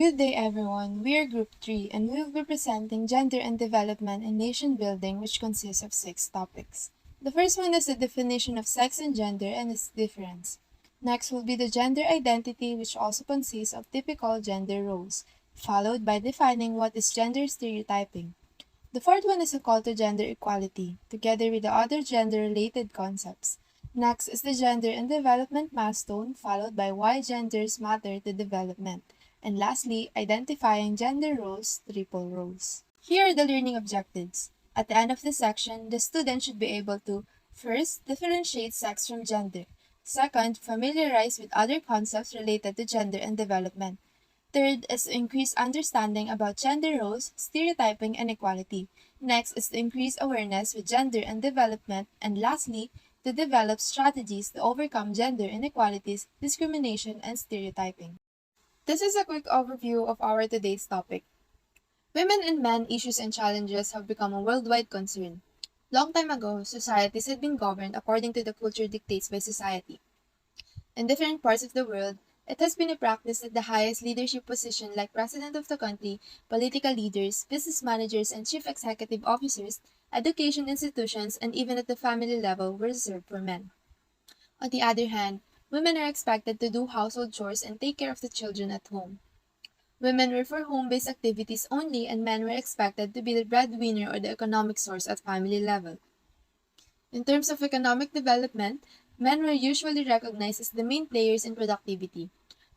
Good day, everyone. We are Group 3, and we will be presenting Gender and Development in Nation Building, which consists of 6 topics. The first one is the definition of sex and gender and its difference. Next will be the gender identity, which also consists of typical gender roles, followed by defining what is gender stereotyping. The fourth one is a call to gender equality, together with the other gender-related concepts. Next is the gender and development milestone, followed by why genders matter to development. And lastly, identifying gender roles, triple roles. Here are the learning objectives. At the end of the section, the student should be able to first, differentiate sex from gender. Second, familiarize with other concepts related to gender and development. Third is to increase understanding about gender roles, stereotyping, and equality. Next is to increase awareness with gender and development. And lastly, to develop strategies to overcome gender inequalities, discrimination, and stereotyping. This is a quick overview of our today's topic. Women and men issues and challenges have become a worldwide concern. Long time ago, societies had been governed according to the culture dictates by society. In different parts of the world, it has been a practice that the highest leadership position like president of the country, political leaders, business managers, and chief executive officers, education institutions, and even at the family level were reserved for men. On the other hand, women are expected to do household chores and take care of the children at home. Women were for home-based activities only and men were expected to be the breadwinner or the economic source at family level. In terms of economic development, men were usually recognized as the main players in productivity.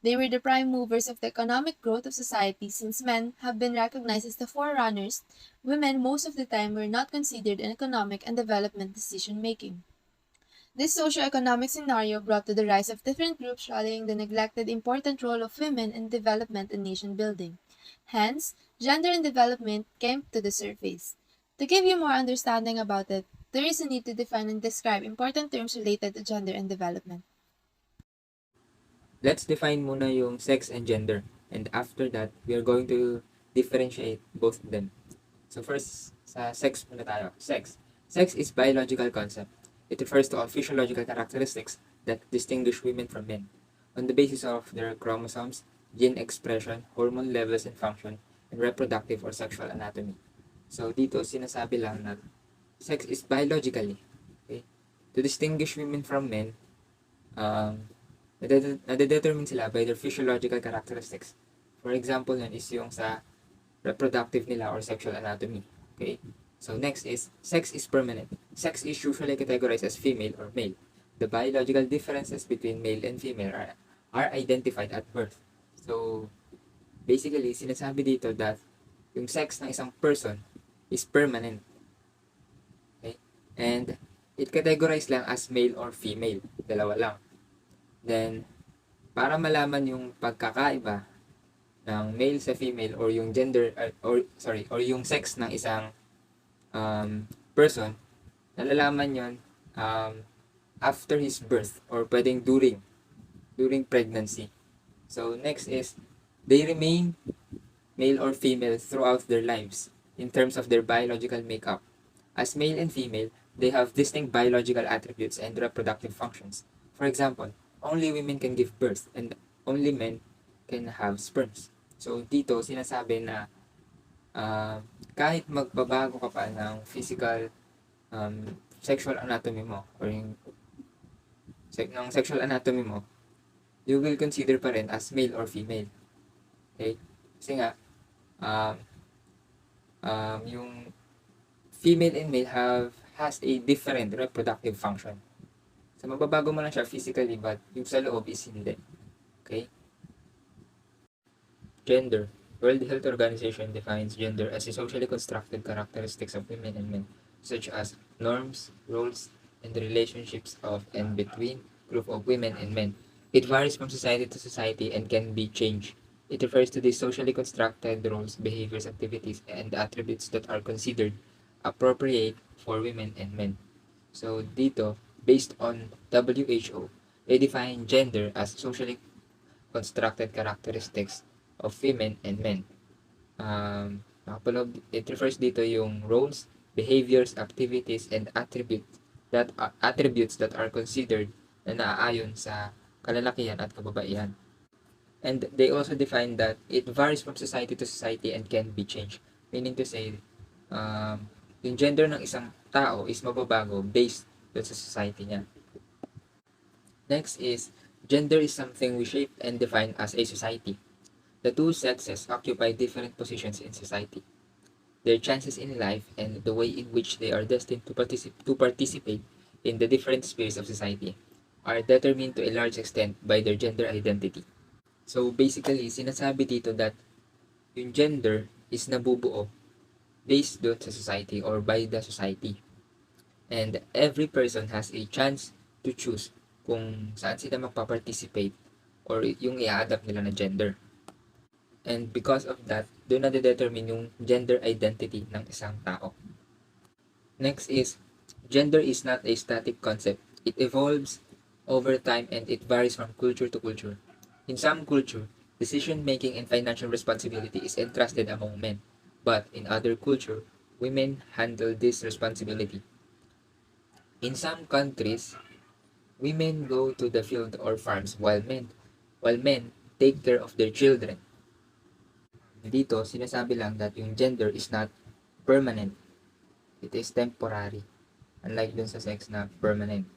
They were the prime movers of the economic growth of society since men have been recognized as the forerunners. Women most of the time were not considered in economic and development decision making. This socio-economic scenario brought to the rise of different groups rallying the neglected important role of women in development and nation building. Hence, gender and development came to the surface. To give you more understanding about it, there is a need to define and describe important terms related to gender and development. Let's define muna yung sex and gender. And after that, we are going to differentiate both of them. So first, sa sex muna tayo. Sex. Sex is biological concept. It refers to all physiological characteristics that distinguish women from men on the basis of their chromosomes, gene expression, hormone levels and function, and reproductive or sexual anatomy. So dito sinasabi lang na sex is biologically. Okay? To distinguish women from men, um, nade-determine sila by their physiological characteristics. For example, yan is yung sa reproductive nila or sexual anatomy. Okay? So next is, sex is permanent. Sex is usually categorized as female or male. The biological differences between male and female are identified at birth. So, basically, sinasabi dito that yung sex ng isang person is permanent. Okay? And it categorized lang as male or female. Dalawa lang. Then, para malaman yung pagkakaiba ng male sa female or yung gender or yung sex ng isang person, nalalaman yon after his birth or pwedeng during pregnancy. So next is they remain male or female throughout their lives in terms of their biological makeup. As male and female, they have distinct biological attributes and reproductive functions. For example, only women can give birth and only men can have sperms. So dito sinasabi na kahit magbabago ka pa ng physical sexual anatomy mo or yung ng sexual anatomy mo, you will consider pa rin as male or female. Okay? Kasi nga, yung female and male has a different reproductive function. So, magbabago mo lang siya physically, but yung sa loob is hindi. Okay? Gender. World Health Organization defines gender as a socially constructed characteristics of women and men, such as norms, roles, and the relationships of and between group of women and men. It varies from society to society and can be changed. It refers to the socially constructed roles, behaviors, activities, and attributes that are considered appropriate for women and men. So dito, based on WHO, they define gender as socially constructed characteristics of women and men. It refers dito yung roles, behaviors, activities, and attributes that are considered na naaayon sa kalalakihan at kababaihan. And they also define that it varies from society to society and can be changed. Meaning to say, yung gender ng isang tao is mababago based dun sa society niya. Next is, gender is something we shape and define as a society. The two sexes occupy different positions in society. Their chances in life and the way in which they are destined to participate in the different spheres of society are determined to a large extent by their gender identity. So basically, sinasabi dito that yung gender is nabubuo based doon sa society or by the society. And every person has a chance to choose kung saan sila magpa-participate or yung i-adapt nila na gender. And because of that, doon na-determine yung gender identity ng isang tao. Next is, gender is not a static concept. It evolves over time and it varies from culture to culture. In some culture, decision-making and financial responsibility is entrusted among men. But in other culture, women handle this responsibility. In some countries, women go to the field or farms while men take care of their children. Dito, sinasabi lang that yung gender is not permanent. It is temporary. Unlike dun sa sex na permanent.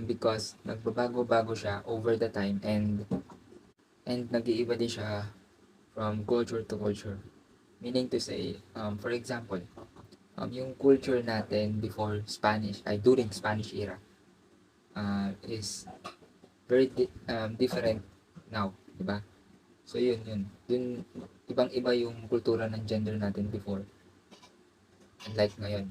Because nagbabago-bago siya over the time and nag-iiba din siya from culture to culture. Meaning to say, for example, yung culture natin before during Spanish era, is very different now, di ba? So yun. Dun, ibang-iba yung kultura ng gender natin before. Unlike ngayon.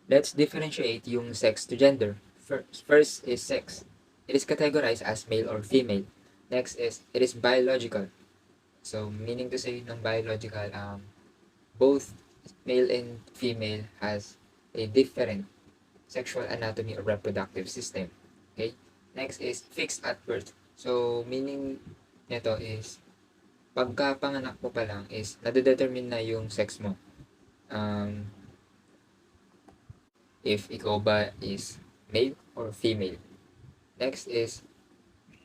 Let's differentiate yung sex to gender. First is sex. It is categorized as male or female. Next is, it is biological. So, meaning to say ng biological, both male and female has a different sexual anatomy or reproductive system. Okay? Next is fixed at birth. So, meaning nito is, pagkapanganak mo pa lang is, nade-determine na yung sex mo. If ikaw ba is male or female. Next is,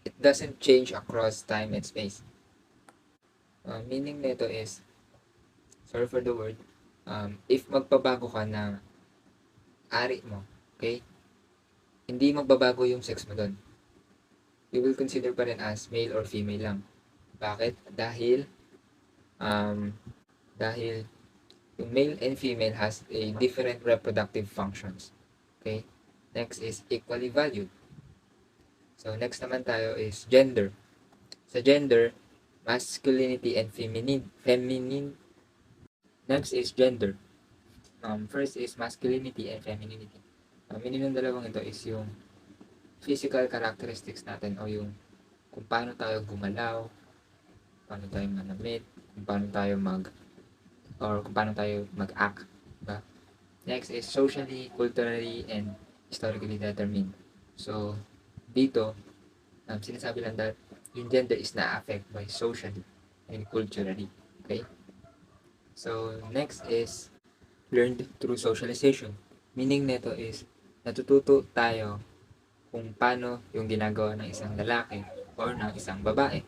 it doesn't change across time and space. Meaning nito is, sorry for the word, if magbabago ka ng ari mo, okay, hindi magbabago yung sex mo doon. You will consider pa rin as male or female lang. Bakit? Dahil yung male and female has a different reproductive functions. Okay? Next is equally valued. So, next naman tayo is gender. Sa gender, masculinity and feminine. Next is gender. First is masculinity and femininity. Meaning ng dalawang ito is yung physical characteristics natin o yung kung paano tayo gumalaw, paano tayo manamit, kung paano tayo mag-act. Diba? Next is socially, culturally, and historically determined. So, dito, sinasabi lang that yung gender is na-affect by socially and culturally. Okay? So, next is learned through socialization. Meaning nito is natututo tayo kung paano yung ginagawa ng isang lalaki or ng isang babae.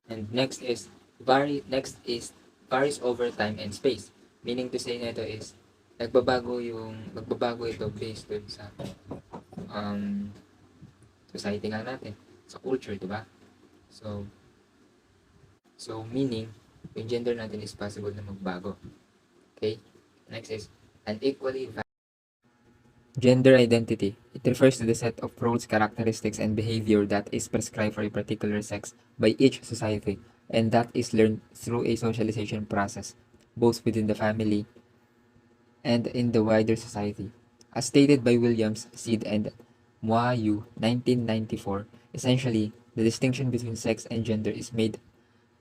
And next is varies over time and space. Meaning to say nito is magbabago ito based dun sa society nga natin, sa culture, di ba? So meaning yung gender natin is possible na magbago. Okay? Next is unequally gender identity. It refers to the set of roles, characteristics, and behavior that is prescribed for a particular sex by each society, and that is learned through a socialization process, both within the family and in the wider society. As stated by Williams, Seed, and Moayu, 1994, essentially, the distinction between sex and gender is made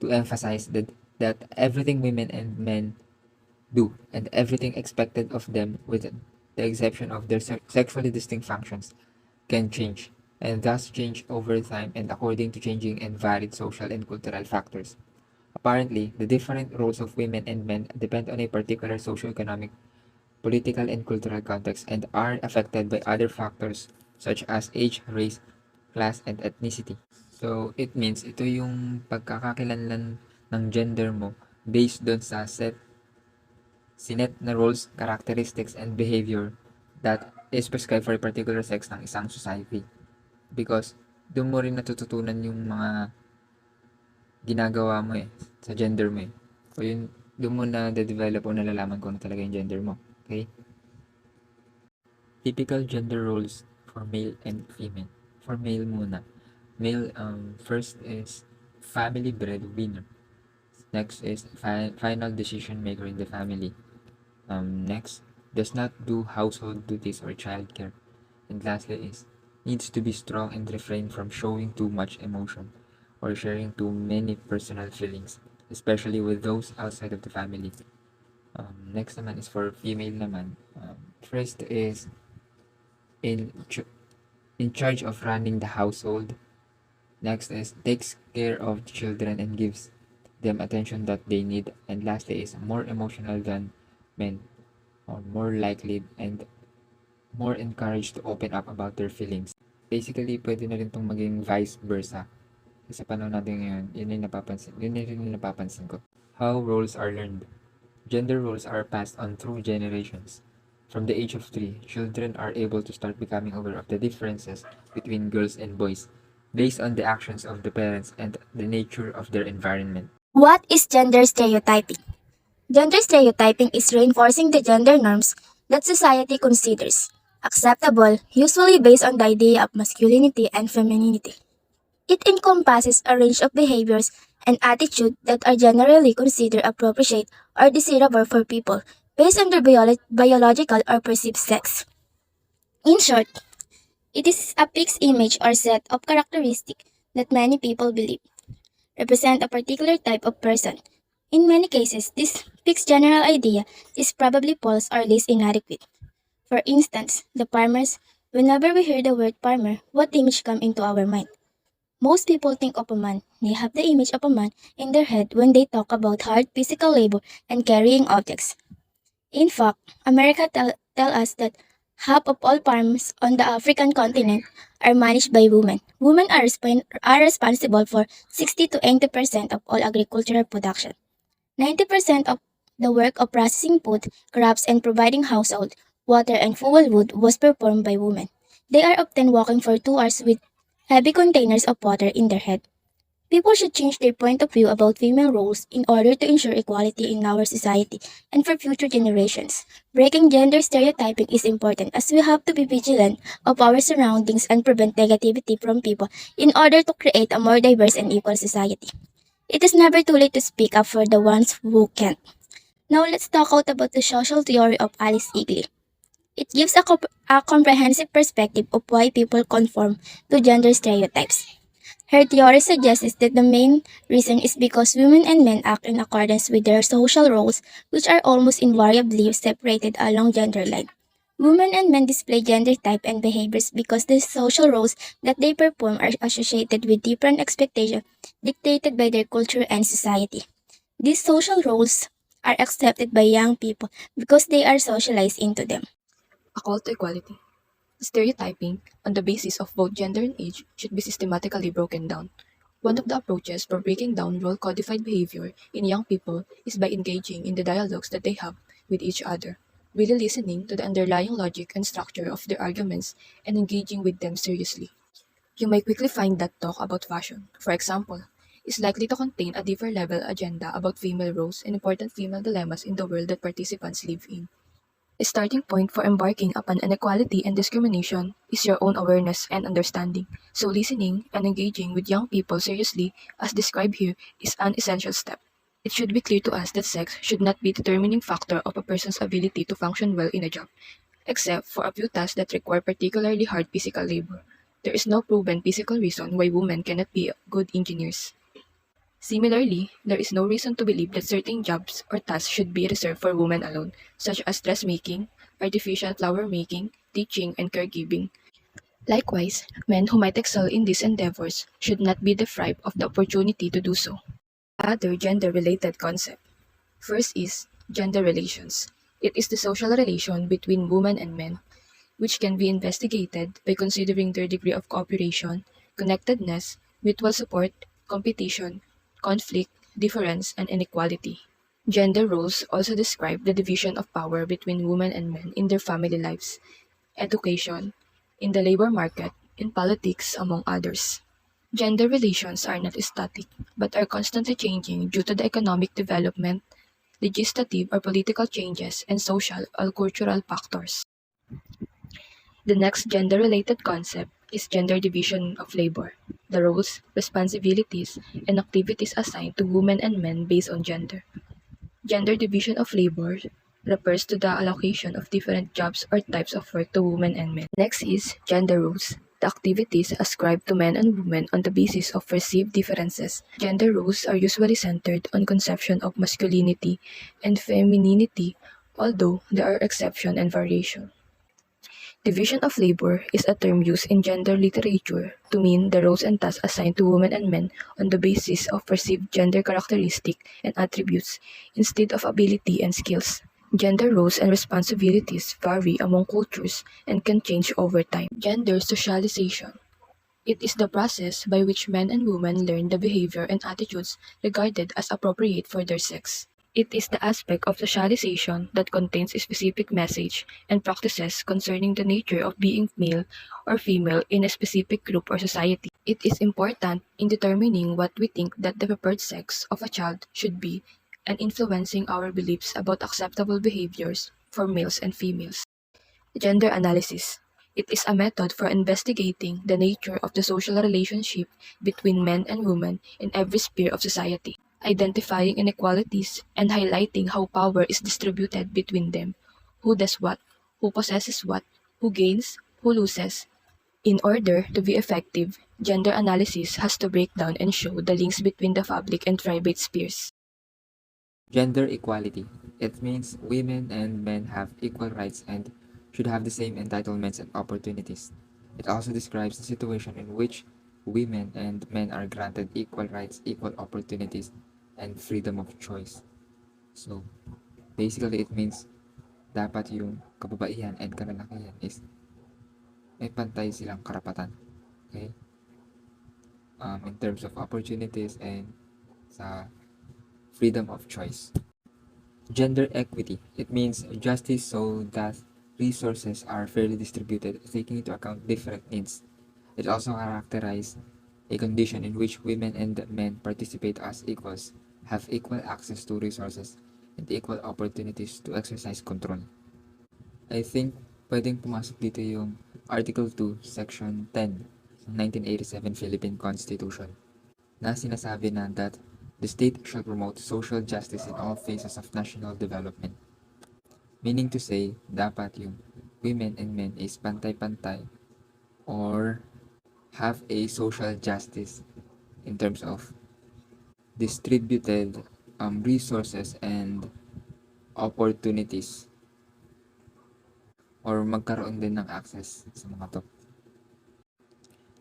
to emphasize that everything women and men do and everything expected of them with the exception of their sexually distinct functions, can change, and thus change over time and according to changing and varied social and cultural factors. Apparently, the different roles of women and men depend on a particular socio-economic, political, and cultural context and are affected by other factors such as age, race, class, and ethnicity. So, it means ito yung pagkakakilanlan ng gender mo based doon sa sinet na roles, characteristics, and behavior that is prescribed for a particular sex ng isang society. Because doon mo rin natututunan yung mga ginagawa mo sa gender mo O yun, doon mo na de-develop o nalalaman kung ano talaga yung gender mo. Okay? Typical gender roles for male and female. For male muna. Male, first is family breadwinner. Next is final decision maker in the family. Next, does not do household duties or childcare. And lastly is needs to be strong and refrain from showing too much emotion or sharing too many personal feelings, especially with those outside of the family. Next naman is for female naman. First is in in charge of running the household. Next is takes care of children and gives them attention that they need. And lastly is more emotional than men, or more likely and more encouraged to open up about their feelings. Basically, pwede na rin itong maging vice versa. Sa panahon natin ngayon, yun yung napapansin ko. How roles are learned. Gender roles are passed on through generations. From the age of 3, children are able to start becoming aware of the differences between girls and boys based on the actions of the parents and the nature of their environment. What is gender stereotyping? Gender stereotyping is reinforcing the gender norms that society considers acceptable, usually based on the idea of masculinity and femininity. It encompasses a range of behaviors and attitudes that are generally considered appropriate or desirable for people based on their biological or perceived sex. In short, it is a fixed image or set of characteristics that many people believe represent a particular type of person. In many cases, this fixed general idea is probably false or least inadequate. For instance, the farmers, whenever we hear the word farmer, what image come into our mind? Most people think of a man. They have the image of a man in their head when they talk about hard physical labor and carrying objects. In fact, America tell us that half of all farms on the African continent are managed by women. Women are responsible for 60 to 80% of all agricultural production. 90% of the work of processing food, crops, and providing household, water, and fuel wood was performed by women. They are often walking for 2 hours with heavy containers of water in their head. People should change their point of view about female roles in order to ensure equality in our society and for future generations. Breaking gender stereotyping is important as we have to be vigilant of our surroundings and prevent negativity from people in order to create a more diverse and equal society. It is never too late to speak up for the ones who can't. Now let's talk about the social theory of Alice Eagley. It gives a comprehensive perspective of why people conform to gender stereotypes. Her theory suggests that the main reason is because women and men act in accordance with their social roles, which are almost invariably separated along gender lines. Women and men display gender type and behaviors because the social roles that they perform are associated with different expectations dictated by their culture and society. These social roles are accepted by young people because they are socialized into them. A call to equality. Stereotyping, on the basis of both gender and age, should be systematically broken down. One of the approaches for breaking down role codified behavior in young people is by engaging in the dialogues that they have with each other, really listening to the underlying logic and structure of their arguments and engaging with them seriously. You may quickly find that talk about fashion, for example, is likely to contain a deeper level agenda about female roles and important female dilemmas in the world that participants live in. A starting point for embarking upon inequality and discrimination is your own awareness and understanding, so listening and engaging with young people seriously, as described here, is an essential step. It should be clear to us that sex should not be the determining factor of a person's ability to function well in a job, except for a few tasks that require particularly hard physical labor. There is no proven physical reason why women cannot be good engineers. Similarly, there is no reason to believe that certain jobs or tasks should be reserved for women alone, such as dressmaking, artificial flower making, teaching, and caregiving. Likewise, men who might excel in these endeavors should not be deprived of the opportunity to do so. Other gender-related concept. First is gender relations. It is the social relation between women and men, which can be investigated by considering their degree of cooperation, connectedness, mutual support, competition, conflict, difference, and inequality. Gender roles also describe the division of power between women and men in their family lives, education, in the labor market, in politics, among others. Gender relations are not static, but are constantly changing due to the economic development, legislative or political changes, and social or cultural factors. The next gender-related concept is gender division of labor, the roles, responsibilities, and activities assigned to women and men based on gender. Gender division of labor refers to the allocation of different jobs or types of work to women and men. Next is gender roles, the activities ascribed to men and women on the basis of perceived differences. Gender roles are usually centered on conception of masculinity and femininity, although there are exceptions and variation. Division of labor is a term used in gender literature to mean the roles and tasks assigned to women and men on the basis of perceived gender characteristics and attributes instead of ability and skills. Gender roles and responsibilities vary among cultures and can change over time. Gender socialization. It is the process by which men and women learn the behavior and attitudes regarded as appropriate for their sex. It is the aspect of socialization that contains a specific message and practices concerning the nature of being male or female in a specific group or society. It is important in determining what we think that the preferred sex of a child should be and influencing our beliefs about acceptable behaviors for males and females. Gender analysis. It is a method for investigating the nature of the social relationship between men and women in every sphere of society, identifying inequalities and highlighting how power is distributed between them, who does what, who possesses what, who gains, who loses. In order to be effective, gender analysis has to break down and show the links between the public and private spheres. Gender equality. It means women and men have equal rights and should have the same entitlements and opportunities. It also describes the situation in which women and men are granted equal rights, equal opportunities, and freedom of choice. So, basically it means dapat yung kababaihan and kalalakihan is may pantay silang karapatan. Okay? In terms of opportunities and sa freedom of choice. Gender equity. It means justice so that resources are fairly distributed, taking into account different needs. It also characterizes a condition in which women and men participate as equals, have equal access to resources, and equal opportunities to exercise control. I think pwedeng pumasok dito yung Article 2, Section 10 ng 1987 Philippine Constitution na sinasabi na that the state shall promote social justice in all phases of national development. Meaning to say, dapat yung women and men is pantay-pantay or have a social justice in terms of distributed resources and opportunities or magkaroon din ng access sa mga to.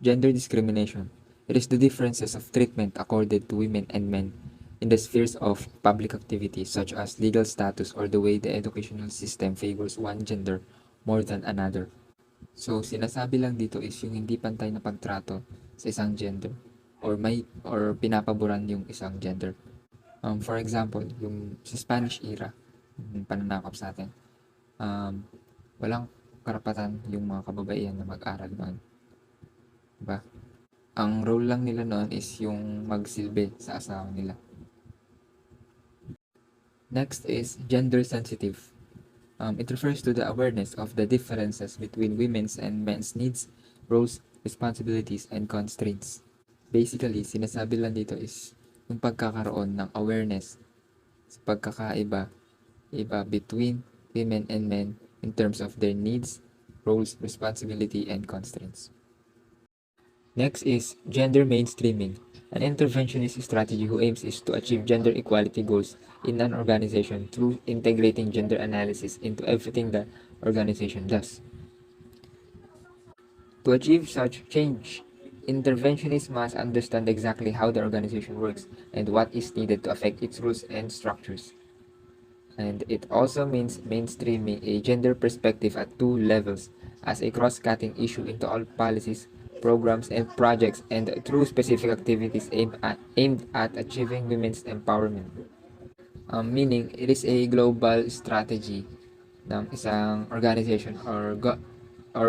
Gender discrimination. It is the differences of treatment accorded to women and men in the spheres of public activity such as legal status or the way the educational system favors one gender more than another. So, sinasabi lang dito is yung hindi pantay na pagtrato sa isang gender or pinapaboran yung isang gender. For example, yung sa Spanish era, yung pananakop sa atin, walang karapatan yung mga kababaihan na mag-aral noon. Diba? Ang role lang nila noon is yung magsilbi sa asawa nila. Next is gender sensitive. It refers to the awareness of the differences between women's and men's needs, roles, responsibilities, and constraints. Basically, sinasabi lang dito is yung pagkakaroon ng awareness sa pagkakaiba between women and men in terms of their needs, roles, responsibility, and constraints. Next is gender mainstreaming. An interventionist strategy who aims is to achieve gender equality goals in an organization through integrating gender analysis into everything the organization does. To achieve such change, interventionists must understand exactly how the organization works and what is needed to affect its rules and structures. And it also means mainstreaming a gender perspective at two levels as a cross-cutting issue into all policies, programs, and projects, and through specific activities aimed at achieving women's empowerment. Meaning, it is a global strategy ng isang organization or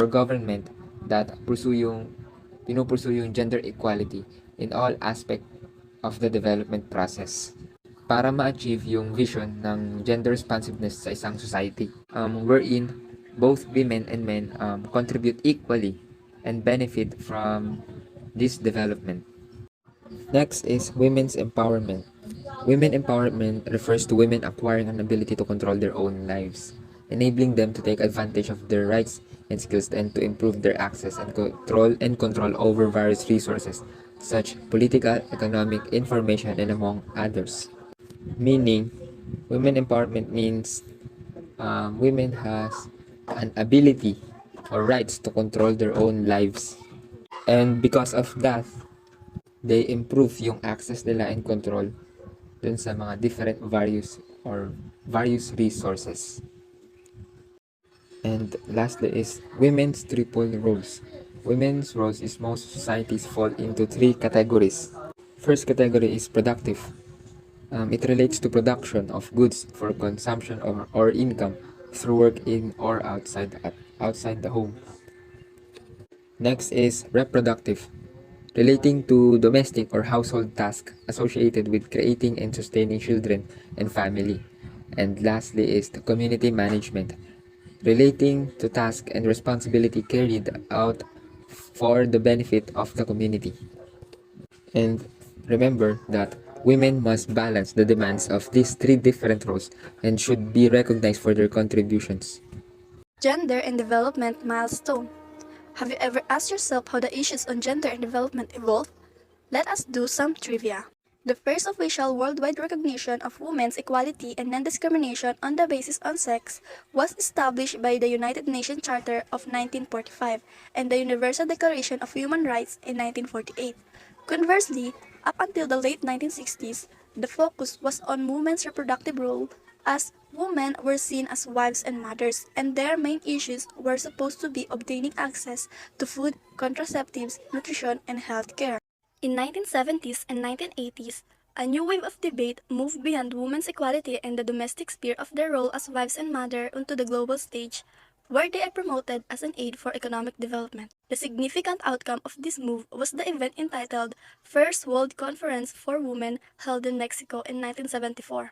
government that pinupursue yung gender equality in all aspect of the development process para ma-achieve yung vision ng gender responsiveness sa isang society, wherein both women and men contribute equally and benefit from this development. Next is women's empowerment. Women empowerment refers to women acquiring an ability to control their own lives, enabling them to take advantage of their rights and skills and to improve their access and control over various resources such political, economic, information, and among others. Meaning, women empowerment means women has an ability or rights to control their own lives. And because of that, they improve yung access nila and control dun sa mga different various resources. And lastly is women's triple roles. Women's roles is most societies fall into three categories. First category is productive. It relates to production of goods for consumption or income through work in or outside the home. Next is reproductive, relating to domestic or household tasks associated with creating and sustaining children and family. And lastly is the community management, relating to tasks and responsibility carried out for the benefit of the community. And remember that women must balance the demands of these three different roles and should be recognized for their contributions. Gender and development milestone. Have you ever asked yourself how the issues on gender and development evolved? Let us do some trivia. The first official worldwide recognition of women's equality and non-discrimination on the basis of sex was established by the United Nations Charter of 1945 and the Universal Declaration of Human Rights in 1948. Conversely, up until the late 1960s, the focus was on women's reproductive role, as women were seen as wives and mothers, and their main issues were supposed to be obtaining access to food, contraceptives, nutrition, and health care. In 1970s and 1980s, a new wave of debate moved beyond women's equality and the domestic sphere of their role as wives and mothers onto the global stage, where they are promoted as an aid for economic development. The significant outcome of this move was the event entitled First World Conference for Women held in Mexico in 1974.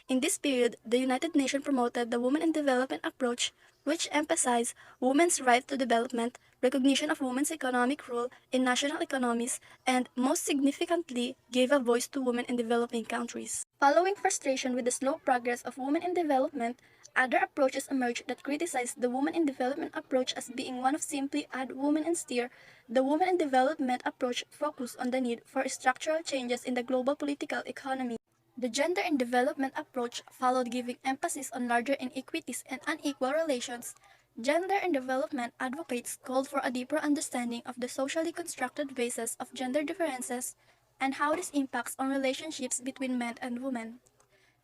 In this period, the United Nations promoted the Women in Development approach, which emphasized women's right to development, recognition of women's economic role in national economies, and most significantly, gave a voice to women in developing countries. Following frustration with the slow progress of women in development, other approaches emerged that criticized the women in development approach as being one of simply add women and steer. The women in development approach focused on the need for structural changes in the global political economy. The gender and development approach followed giving emphasis on larger inequities and unequal relations. Gender and development advocates called for a deeper understanding of the socially constructed basis of gender differences and how this impacts on relationships between men and women.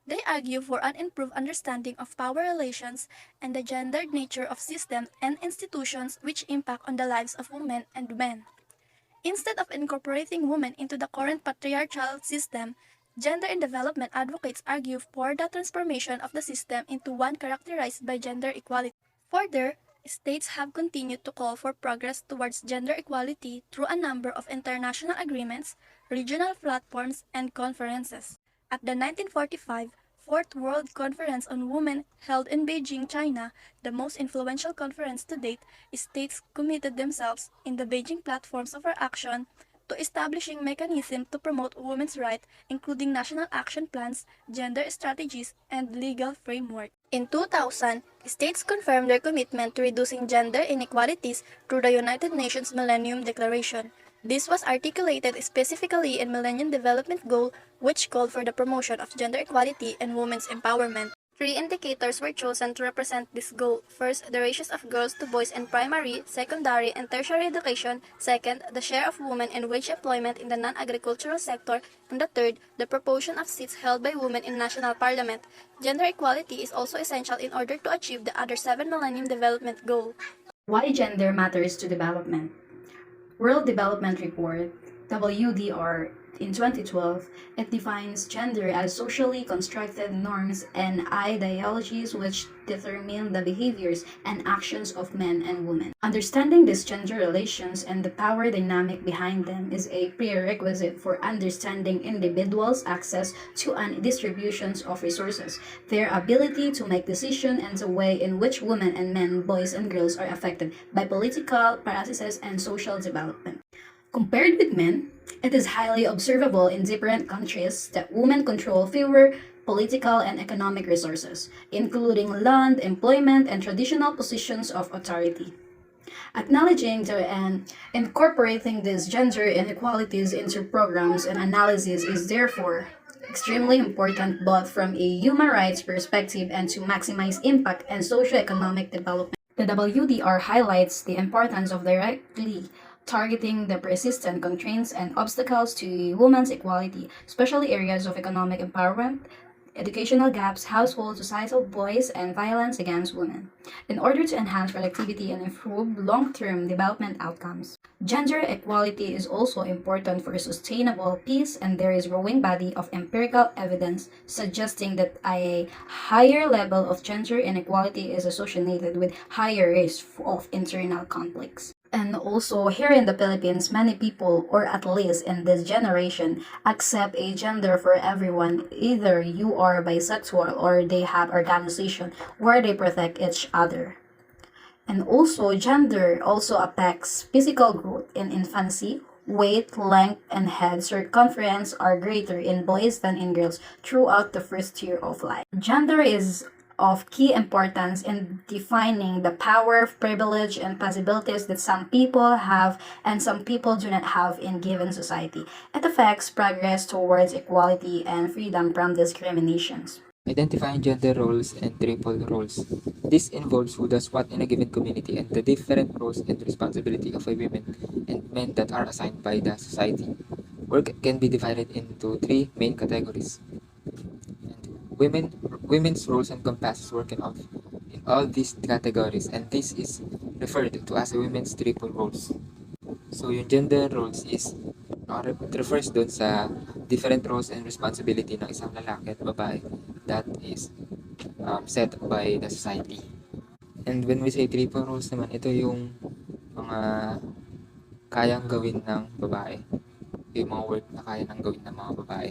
They argue for an improved understanding of power relations and the gendered nature of systems and institutions which impact on the lives of women and men. Instead of incorporating women into the current patriarchal system, gender and development advocates argue for the transformation of the system into one characterized by gender equality. Further, states have continued to call for progress towards gender equality through a number of international agreements, regional platforms, and conferences. At the 1945 Fourth World Conference on Women held in Beijing, China, the most influential conference to date, states committed themselves in the Beijing platforms of action to establishing mechanisms to promote women's rights, including national action plans, gender strategies, and legal framework. In 2000, states confirmed their commitment to reducing gender inequalities through the United Nations Millennium Declaration. This was articulated specifically in Millennium Development Goal, which called for the promotion of gender equality and women's empowerment. 3 indicators were chosen to represent this goal. First, the ratios of girls to boys in primary, secondary, and tertiary education. Second, the share of women in wage employment in the non-agricultural sector. And the third, the proportion of seats held by women in national parliament. Gender equality is also essential in order to achieve the other 7 Millennium Development Goals. Why gender matters to development? World Development Report, WDR, in 2012, it defines gender as socially constructed norms and ideologies which determine the behaviors and actions of men and women. Understanding these gender relations and the power dynamic behind them is a prerequisite for understanding individuals' access to and distributions of resources, their ability to make decisions, and the way in which women and men, boys and girls are affected by political processes and social development. Compared with men, it is highly observable in different countries that women control fewer political and economic resources, including land, employment, and traditional positions of authority. Acknowledging and incorporating these gender inequalities into programs and analysis is therefore extremely important both from a human rights perspective and to maximize impact and socioeconomic development. The WDR highlights the importance of directly targeting the persistent constraints and obstacles to women's equality, especially areas of economic empowerment, educational gaps, household societal voice, and violence against women, in order to enhance productivity and improve long-term development outcomes. Gender equality is also important for sustainable peace, and there is growing body of empirical evidence suggesting that a higher level of gender inequality is associated with higher risk of internal conflicts. And also, here in the Philippines, many people, or at least in this generation, accept a gender for everyone. Either you are bisexual or they have organization where they protect each other. And also, gender also affects physical growth in infancy. Weight, length, and head circumference are greater in boys than in girls throughout the first year of life. Gender is of key importance in defining the power, privilege, and possibilities that some people have and some people do not have in given society. It affects progress towards equality and freedom from discriminations. Identifying gender roles and triple roles. This involves who does what in a given community and the different roles and responsibility of a women and men that are assigned by the society. Work can be divided into three main categories. Women's roles encompasses work in all these categories, and this is referred to as a women's triple roles. So yung gender roles is it refers dun sa different roles and responsibility ng isang lalaki at babae that is set by the society. And when we say triple roles naman, ito yung mga kayang gawin ng babae. Yung mga work na kaya nang gawin ng mga babae.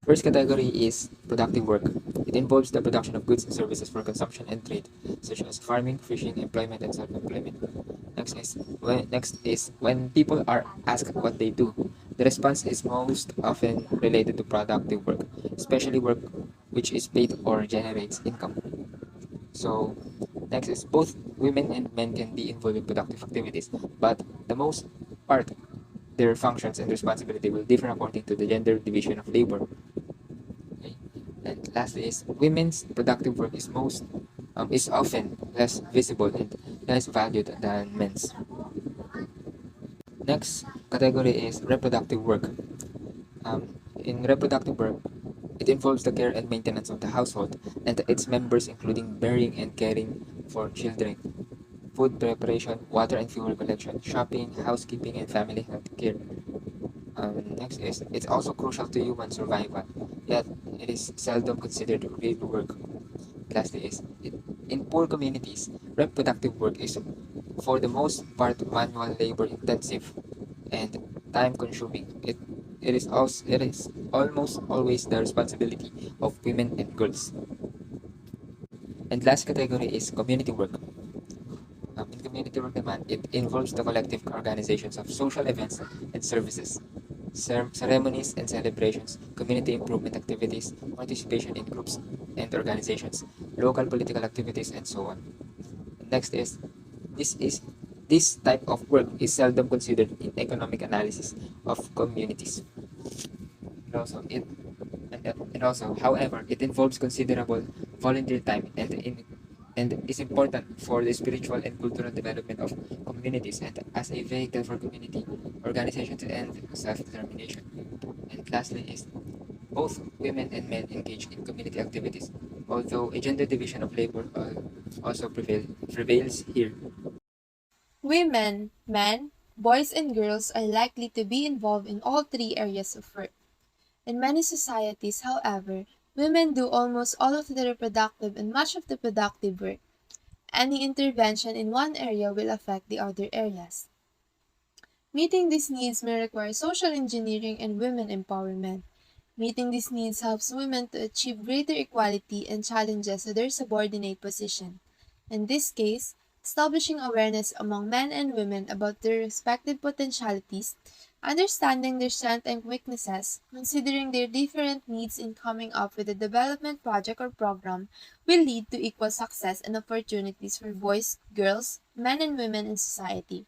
First category is productive work. It involves the production of goods and services for consumption and trade, such as farming, fishing, employment, and self-employment. Next is when people are asked what they do. The response is most often related to productive work, especially work which is paid or generates income. So, next is both women and men can be involved in productive activities, but the most part their functions and responsibility will differ according to the gender division of labor. Okay. And lastly is women's productive work is often less visible and less valued than men's. Next category is reproductive work. In reproductive work, it involves the care and maintenance of the household and its members, including bearing and caring for children, food preparation, water and fuel collection, shopping, housekeeping, and family health care. Next is it's also crucial to human survival, yet it is seldom considered real work. Lastly is in poor communities, reproductive work is for the most part manual labor intensive and time consuming. It is almost always the responsibility of women and girls. And last category is community work. In community work naman, it involves the collective organizations of social events and services, ceremonies and celebrations, community improvement activities, participation in groups and organizations, local political activities, and so on. Next is this type of work is seldom considered in economic analysis of communities. However, it involves considerable volunteer time and is important for the spiritual and cultural development of communities and as a vehicle for community organizations and self-determination. And lastly is both women and men engage in community activities, although a gender division of labor also prevails here. Women, men, Boys and girls are likely to be involved in all three areas of work. In many societies, however, women do almost all of the reproductive and much of the productive work. Any intervention in one area will affect the other areas. Meeting these needs may require social engineering and women empowerment. Meeting these needs helps women to achieve greater equality and challenges their subordinate position. In this case, establishing awareness among men and women about their respective potentialities, understanding their strengths and weaknesses, considering their different needs in coming up with a development project or program will lead to equal success and opportunities for boys, girls, men and women in society.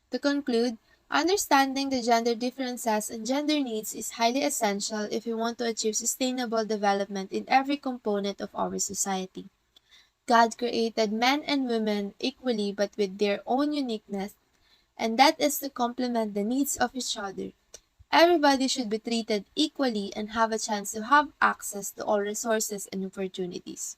To conclude, understanding the gender differences and gender needs is highly essential if we want to achieve sustainable development in every component of our society. God created men and women equally but with their own uniqueness, and that is to complement the needs of each other. Everybody should be treated equally and have a chance to have access to all resources and opportunities.